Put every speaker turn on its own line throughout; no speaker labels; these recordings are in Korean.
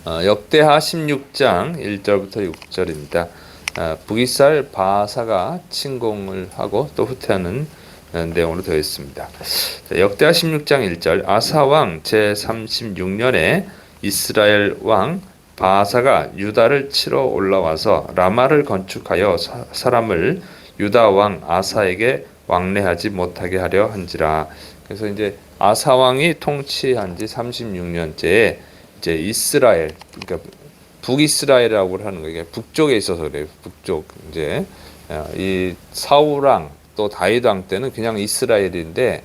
역대하 16장 1절부터 6절입니다. 북이스라엘 바사가 침공을 하고 또 후퇴하는 내용으로 되어 있습니다. 역대하 16장 1절 아사 왕 제36년에 이스라엘 왕 바사가 유다를 치러 올라와서 라마를 건축하여 사람을 유다 왕 아사에게 왕래하지 못하게 하려 한지라. 그래서 이제 아사 왕이 통치한 지 36년째에 이제 이스라엘, 그러니까 북이스라엘이라고 하는 거예요. 북쪽에 있어서 그래요. 북쪽 이제 이 사울 왕 또 다윗 왕 때는 그냥 이스라엘인데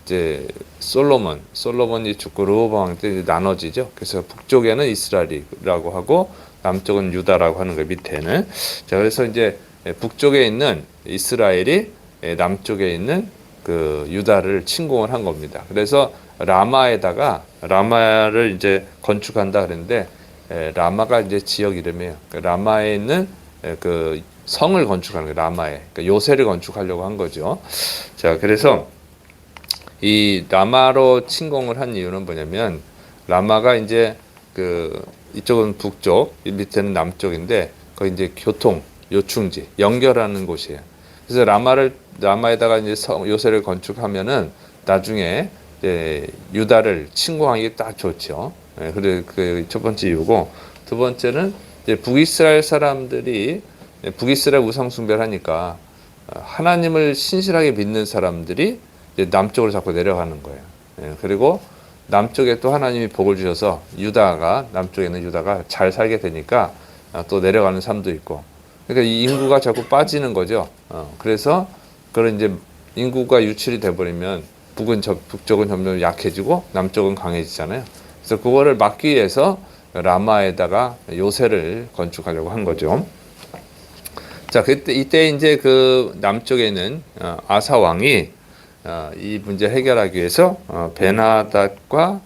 이제 솔로몬이 죽고 르호보암 왕 때 나눠지죠. 그래서 북쪽에는 이스라엘이라고 하고 남쪽은 유다라고 하는 거 밑에는. 자, 그래서 이제 북쪽에 있는 이스라엘이 남쪽에 있는 그 유다를 침공을 한 겁니다. 그래서 라마를 이제 건축한다 그랬는데 라마가 이제 지역 이름이에요. 라마에 있는 그 성을 건축하는 거예요. 라마에 그러니까 요새를 건축하려고 한 거죠. 자, 그래서 이 라마로 침공을 한 이유는 뭐냐면 라마가 이제 그 이쪽은 북쪽, 밑에는 남쪽인데 거기 이제 교통 요충지 연결하는 곳이에요. 그래서 라마에다가 이제 요새를 건축하면은 나중에 이제 유다를 침공하기 딱 좋죠. 그래 그 첫 번째 이유고, 두 번째는 이제 북이스라엘 사람들이 북이스라엘 우상 숭배를 하니까 하나님을 신실하게 믿는 사람들이 이제 남쪽으로 자꾸 내려가는 거예요. 그리고 남쪽에 또 하나님이 복을 주셔서 남쪽에 있는 유다가 잘 살게 되니까 또 내려가는 사람도 있고, 그러니까 이 인구가 자꾸 빠지는 거죠. 그래서 그런 이제 인구가 유출이 돼버리면 북쪽은 점점 약해지고 남쪽은 강해지잖아요. 그래서 그거를 막기 위해서 라마에다가 요새를 건축하려고 한 거죠. 자, 이때 이제 그 남쪽에 있는 아사 왕이 이 문제 해결하기 위해서 베나닷과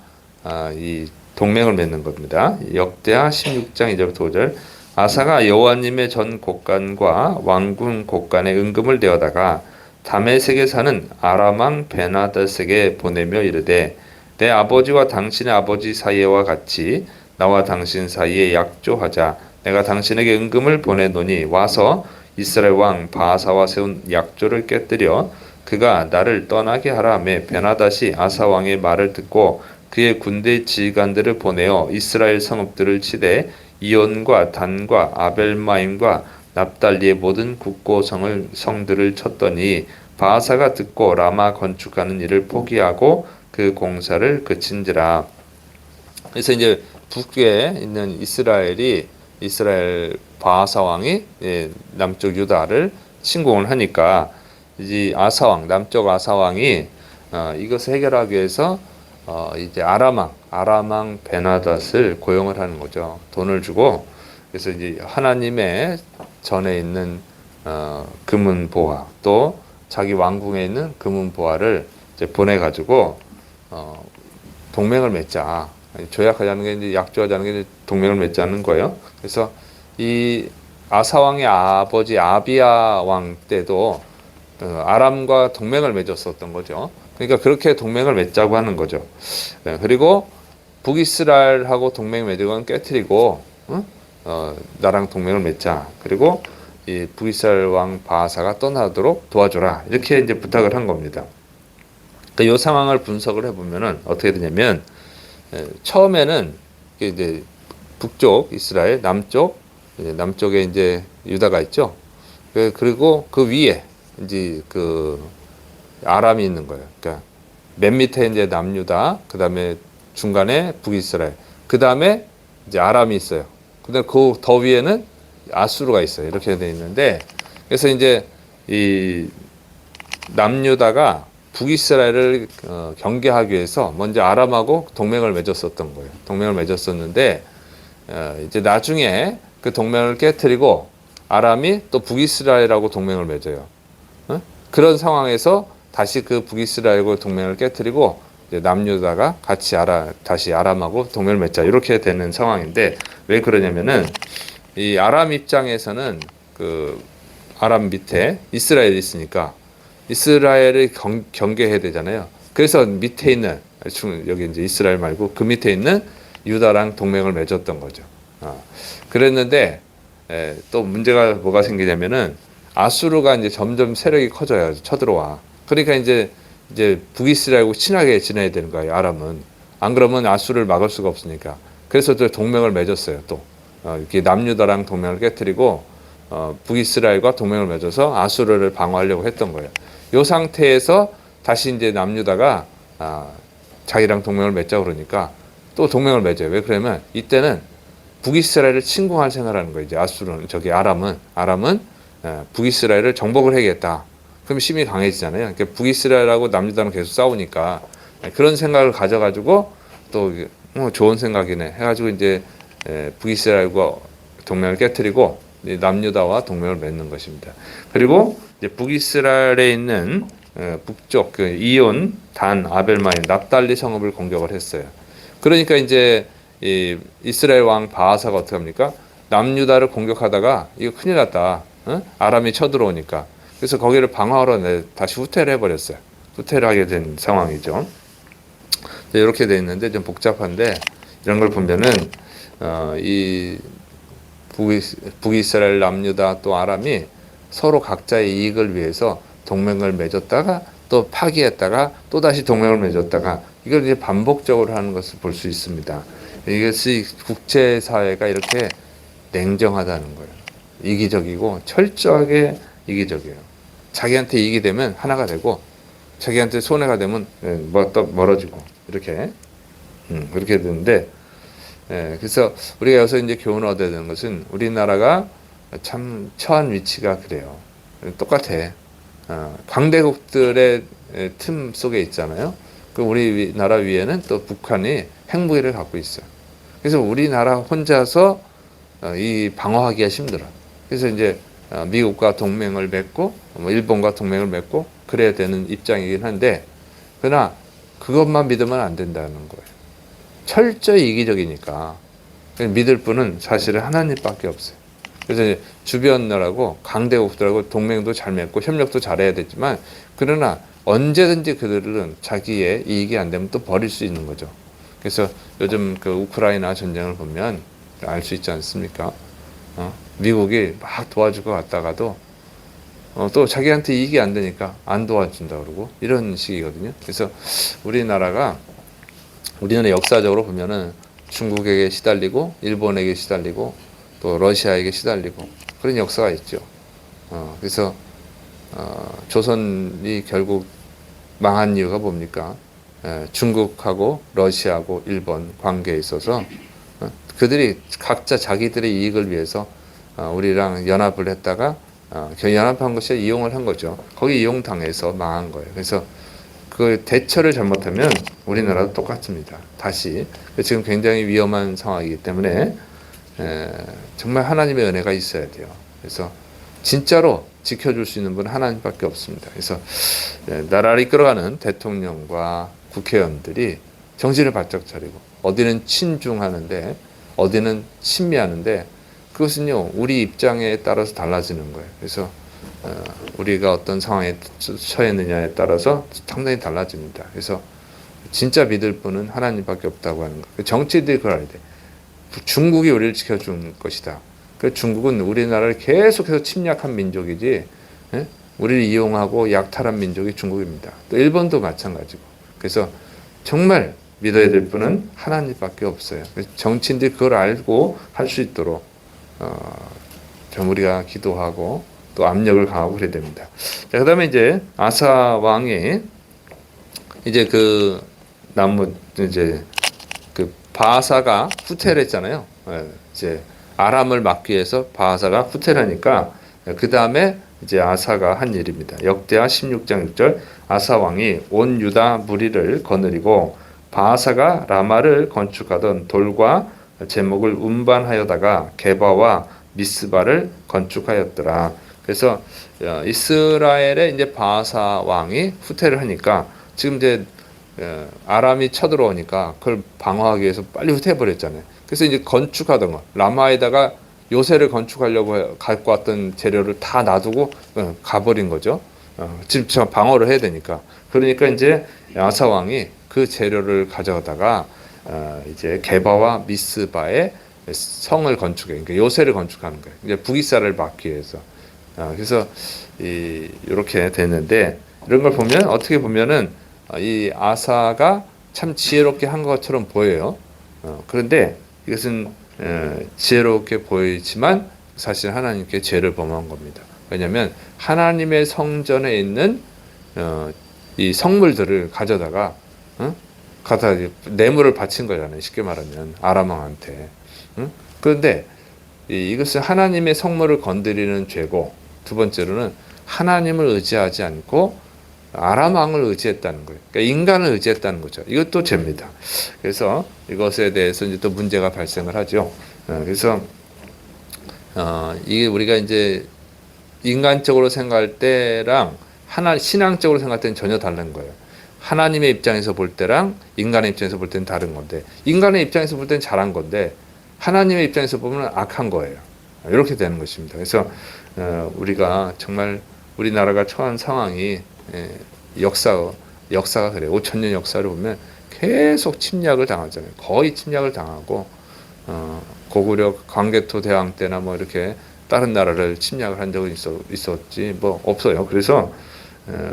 이 동맹을 맺는 겁니다. 역대하 16장 2절부터 5절 아사가 여호와님의 전 곳간과 왕궁 곳간에 은금을 내어다가 다메섹에 사는 아람 왕 베나닷에게 보내며 이르되 내 아버지와 당신의 아버지 사이와 같이 나와 당신 사이에 약조하자. 내가 당신에게 은금을 보내노니 와서 이스라엘 왕 바사와 세운 약조를 깨뜨려 그가 나를 떠나게 하라 하매 베나닷이 아사 왕의 말을 듣고 그의 군대 지휘관들을 보내어 이스라엘 성읍들을 치되 이온과 단과 아벨마임과 납달리의 모든 국고 성들을 쳤더니 바사가 듣고 라마 건축하는 일을 포기하고 그 공사를 그친지라. 그래서 이제 북에 있는 이스라엘 바사 왕이 남쪽 유다를 침공을 하니까 이제 남쪽 아사 왕이 이것을 해결하기 위해서 이제 아람 왕 베나닷을 고용을 하는 거죠. 돈을 주고. 그래서 이제 하나님의 전에 있는 금은 보화, 또 자기 왕궁에 있는 금은 보화를 이제 보내 가지고 동맹을 맺자. 조약하자는 게 이제 약조하자는 게 이제 동맹을 맺자는 거예요. 그래서 이 아사 왕의 아버지 아비야 왕 때도 아람과 동맹을 맺었었던 거죠. 그러니까 그렇게 동맹을 맺자고 하는 거죠. 그리고 북이스라엘하고 동맹 맺은 건 깨트리고 나랑 동맹을 맺자. 그리고 이 북이스라엘 왕 바사가 떠나도록 도와줘라. 이렇게 이제 부탁을 한 겁니다. 그러니까 이 상황을 분석을 해보면은 어떻게 되냐면 처음에는 이제 북쪽 이스라엘, 남쪽에 이제 유다가 있죠. 그리고 그 위에 이제 그 아람이 있는 거예요. 그러니까 맨 밑에 이제 남유다, 그 다음에 중간에 북이스라엘, 그 다음에 이제 아람이 있어요. 근데 그 더 위에는 아수르가 있어요. 이렇게 돼 있는데, 그래서 이제 이 남유다가 북이스라엘을 경계하기 위해서 먼저 아람하고 동맹을 맺었었던 거예요. 동맹을 맺었었는데 이제 나중에 그 동맹을 깨트리고 아람이 또 북이스라엘하고 동맹을 맺어요. 그런 상황에서 다시 그 북이스라엘과 동맹을 깨트리고 이제 남유다가 다시 아람하고 동맹을 맺자, 이렇게 되는 상황인데, 왜 그러냐면은 이 아람 입장에서는 그 아람 밑에 이스라엘이 있으니까 이스라엘을 경계해야 되잖아요. 그래서 밑에 있는, 여기 이제 이스라엘 말고 그 밑에 있는 유다랑 동맹을 맺었던 거죠. 그랬는데 또 문제가 뭐가 생기냐면은 아수르가 이제 점점 세력이 커져요. 쳐들어와. 그러니까 이제 북이스라엘하고 친하게 지내야 되는 거예요. 아람은. 안 그러면 아수르를 막을 수가 없으니까. 그래서 또 동맹을 맺었어요. 또 이렇게 남유다랑 동맹을 깨뜨리고 북이스라엘과 동맹을 맺어서 아수르를 방어하려고 했던 거예요. 이 상태에서 다시 이제 남유다가 자기랑 동맹을 맺자 그러니까 또 동맹을 맺어요. 왜 그러면 이때는 북이스라엘을 침공할 생각하는 거예요. 이제 아수르는 아람은 북이스라엘을 정복을 해야겠다. 그럼 힘이 강해지잖아요. 그러니까 북이스라엘하고 남유다는 계속 싸우니까 그런 생각을 가져가지고 또 좋은 생각이네 해가지고 이제 북이스라엘과 동맹을 깨뜨리고 남유다와 동맹을 맺는 것입니다. 그리고 이제 북이스라엘에 있는 북쪽 그 이온, 단, 아벨마임, 납달리 성읍을 공격을 했어요. 그러니까 이제 이 이스라엘 왕 바하사가 어떻게 합니까? 남유다를 공격하다가 이거 큰일 났다. 아람이 쳐들어오니까. 그래서 거기를 방어하러 다시 후퇴를 해버렸어요. 후퇴를 하게 된 상황이죠. 이렇게 돼 있는데 좀 복잡한데 이런 걸 보면은 이 북이스라엘, 남유다 또 아람이 서로 각자의 이익을 위해서 동맹을 맺었다가 또 파기했다가 또 다시 동맹을 맺었다가 이걸 이제 반복적으로 하는 것을 볼 수 있습니다. 이것이 국제사회가 이렇게 냉정하다는 거예요. 이기적이고 철저하게 이기적이에요. 자기한테 이익이 되면 하나가 되고 자기한테 손해가 되면 멀어지고 이렇게 그렇게 되는데 그래서 우리가 여기서 이제 교훈을 얻어야 되는 것은 우리나라가 참 처한 위치가 그래요. 똑같아. 강대국들의 틈 속에 있잖아요. 그 우리나라 위에는 또 북한이 핵무기를 갖고 있어요. 그래서 우리나라 혼자서 이 방어하기가 힘들어. 그래서 이제 미국과 동맹을 맺고 일본과 동맹을 맺고 그래야 되는 입장이긴 한데 그러나 그것만 믿으면 안 된다는 거예요. 철저히 이기적이니까 믿을 분은 사실은 하나님밖에 없어요. 그래서 주변 나라고 강대국들하고 동맹도 잘 맺고 협력도 잘해야 되지만 그러나 언제든지 그들은 자기의 이익이 안 되면 또 버릴 수 있는 거죠. 그래서 요즘 그 우크라이나 전쟁을 보면 알 수 있지 않습니까? 미국이 막 도와줄 것 같다가도 또 자기한테 이익이 안 되니까 안 도와준다 그러고 이런 식이거든요. 그래서 우리나라 역사적으로 보면은 중국에게 시달리고 일본에게 시달리고 또 러시아에게 시달리고 그런 역사가 있죠. 그래서 조선이 결국 망한 이유가 뭡니까? 중국하고 러시아하고 일본 관계에 있어서 그들이 각자 자기들의 이익을 위해서 우리랑 연합을 했다가 연합한 것이 이용을 한 거죠. 거기 이용당해서 망한 거예요. 그래서 그 대처를 잘못하면 우리나라도 똑같습니다. 다시 지금 굉장히 위험한 상황이기 때문에 정말 하나님의 은혜가 있어야 돼요. 그래서 진짜로 지켜줄 수 있는 분은 하나님밖에 없습니다. 그래서 나라를 이끌어가는 대통령과 국회의원들이 정신을 바짝 차리고 어디는 친중하는데 어디는 친미하는데 그것은요 우리 입장에 따라서 달라지는 거예요. 그래서 우리가 어떤 상황에 처했느냐에 따라서 상당히 달라집니다. 그래서 진짜 믿을 분은 하나님밖에 없다고 하는 거예요. 정치들이 그걸 알아야 돼. 중국이 우리를 지켜준 것이다. 그 중국은 우리나라를 계속해서 침략한 민족이지, 우리를 이용하고 약탈한 민족이 중국입니다. 또 일본도 마찬가지고. 그래서 정말 믿어야 될 분은 하나님밖에 없어요. 정치인들이 그걸 알고 할 수 있도록 좀 우리가 기도하고 또 압력을 가하고 그래야 됩니다. 자, 그다음에 이제 아사 왕이 이제 그 바하사가 후퇴를 했잖아요. 이제 아람을 막기 위해서 바하사가 후퇴를 하니까 그 다음에 이제 아사가 한 일입니다. 역대하 16장 6절 아사 왕이 온 유다 무리를 거느리고 바하사가 라마를 건축하던 돌과 제목을 운반하여다가 게바와 미스바를 건축하였더라. 그래서 이스라엘의 이제 바하사 왕이 후퇴를 하니까 지금 이제 아람이 쳐들어오니까 그걸 방어하기 위해서 빨리 후퇴해버렸잖아요. 그래서 이제 건축하던 거 라마에다가 요새를 건축하려고 갖고 왔던 재료를 다 놔두고 가버린 거죠. 지금 방어를 해야 되니까. 그러니까 이제 아사 왕이 그 재료를 가져다가 이제 게바와 미스바의 성을 건축해, 그러니까 요새를 건축하는 거예요. 이제 북이스라엘을 막기 위해서. 그래서 이렇게 됐는데, 이런 걸 보면 어떻게 보면은 이 아사가 참 지혜롭게 한 것처럼 보여요. 그런데 이것은 지혜롭게 보이지만 사실 하나님께 죄를 범한 겁니다. 왜냐하면 하나님의 성전에 있는 이 성물들을 가져다가 뇌물을 바친 거잖아요. 쉽게 말하면 아람 왕한테. 그런데 이것은 하나님의 성물을 건드리는 죄고, 두 번째로는 하나님을 의지하지 않고 아람 왕을 의지했다는 거예요. 그러니까 인간을 의지했다는 거죠. 이것도 죄입니다. 그래서 이것에 대해서 이제 또 문제가 발생을 하죠. 그래서 이게 우리가 이제 인간적으로 생각할 때랑 신앙적으로 생각할 때는 전혀 다른 거예요. 하나님의 입장에서 볼 때랑 인간의 입장에서 볼 때는 다른 건데, 인간의 입장에서 볼 때는 잘한 건데 하나님의 입장에서 보면 악한 거예요. 이렇게 되는 것입니다. 그래서 우리가 정말 우리나라가 처한 상황이 역사가 그래요. 5,000년 역사를 보면 계속 침략을 당하잖아요. 거의 침략을 당하고 고구려 광개토 대왕 때나 뭐 이렇게 다른 나라를 침략을 한 적은 있었지 뭐 없어요. 그래서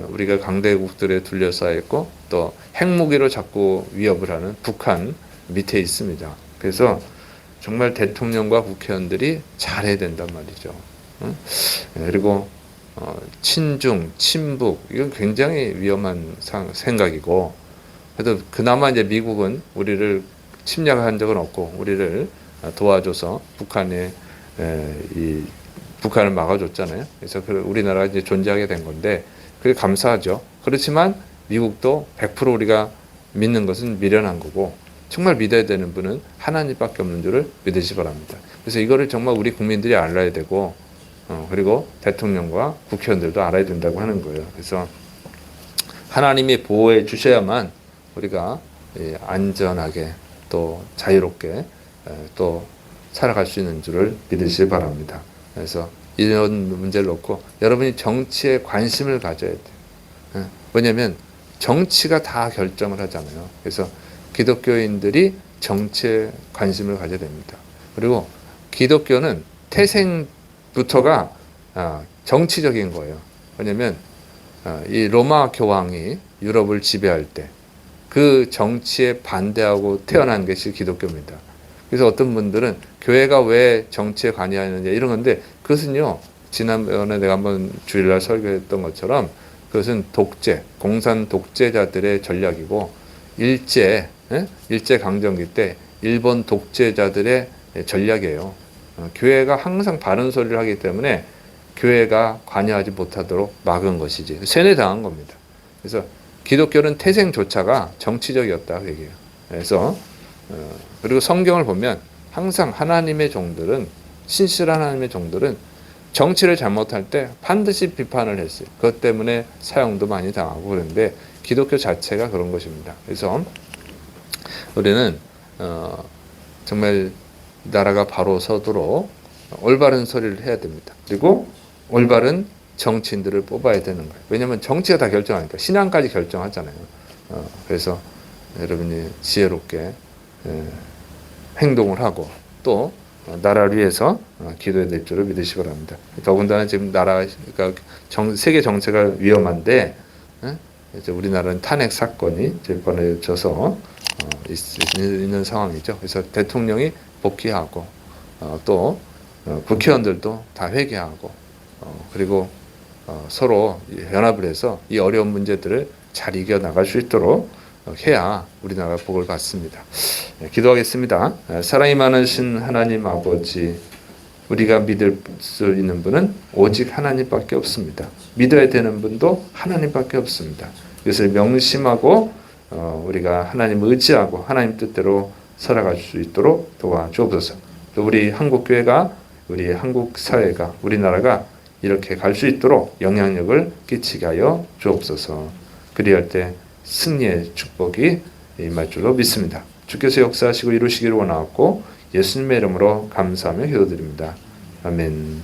우리가 강대국들에 둘러싸여 있고 또 핵무기로 자꾸 위협을 하는 북한 밑에 있습니다. 그래서 정말 대통령과 국회의원들이 잘해야 된단 말이죠. 그리고 친중, 친북 이건 굉장히 위험한 생각이고, 그래도 그나마 이제 미국은 우리를 침략한 적은 없고 우리를 도와줘서 북한을 막아줬잖아요. 그래서 우리나라가 이제 존재하게 된 건데 그게 감사하죠. 그렇지만 미국도 100% 우리가 믿는 것은 미련한 거고, 정말 믿어야 되는 분은 하나님밖에 없는 줄을 믿으시 바랍니다. 그래서 이거를 정말 우리 국민들이 알아야 되고, 그리고 대통령과 국회의원들도 알아야 된다고 하는 거예요. 그래서 하나님이 보호해 주셔야만 우리가 안전하게 또 자유롭게 또 살아갈 수 있는 줄을 믿으시기 바랍니다. 그래서 이런 문제를 놓고 여러분이 정치에 관심을 가져야 돼요. 왜냐하면 정치가 다 결정을 하잖아요. 그래서 기독교인들이 정치에 관심을 가져야 됩니다. 그리고 기독교는 태생부터가 정치적인 거예요. 왜냐하면 이 로마 교황이 유럽을 지배할 때 그 정치에 반대하고 태어난 것이 기독교입니다. 그래서 어떤 분들은 교회가 왜 정치에 관여하느냐 이런 건데, 그것은요, 지난번에 내가 한번 주일날 설교했던 것처럼 그것은 공산 독재자들의 전략이고, 일제 강점기 때 일본 독재자들의 전략이에요. 교회가 항상 바른 소리를 하기 때문에 교회가 관여하지 못하도록 막은 것이지, 세뇌당한 겁니다. 그래서 기독교는 태생조차가 정치적이었다 그 얘기예요. 그래서 그리고 성경을 보면 항상 하나님의 종들은, 신실한 하나님의 종들은 정치를 잘못할 때 반드시 비판을 했어요. 그것 때문에 사형도 많이 당하고 그런데 기독교 자체가 그런 것입니다. 그래서 우리는 정말 나라가 바로 서도록 올바른 소리를 해야 됩니다. 그리고 올바른 정치인들을 뽑아야 되는 거예요. 왜냐하면 정치가 다 결정하니까, 신앙까지 결정하잖아요. 그래서 여러분이 지혜롭게 행동을 하고 또 나라를 위해서 기도해야 될 줄을 믿으시기 바랍니다. 더군다나 지금 그러니까 세계 정세가 위험한데 이제 우리나라는 탄핵 사건이 벌어져서 있는 상황이죠. 그래서 대통령이 복귀하고 또 국회의원들도 다 회개하고 그리고 서로 연합을 해서 이 어려운 문제들을 잘 이겨나갈 수 있도록 해야 우리나라가 복을 받습니다. 기도하겠습니다. 사랑이 많으신 하나님 아버지, 우리가 믿을 수 있는 분은 오직 하나님밖에 없습니다. 믿어야 되는 분도 하나님밖에 없습니다. 이것을 명심하고 우리가 하나님을 의지하고 하나님 뜻대로 살아갈 수 있도록 도와주옵소서. 또 우리 한국교회가, 우리 한국 사회가, 우리나라가 이렇게 갈 수 있도록 영향력을 끼치게 하여 주옵소서. 그리할 때 승리의 축복이 임할 줄로 믿습니다. 주께서 역사하시고 이루시기를 원하옵고 예수님의 이름으로 감사하며 기도드립니다. 아멘.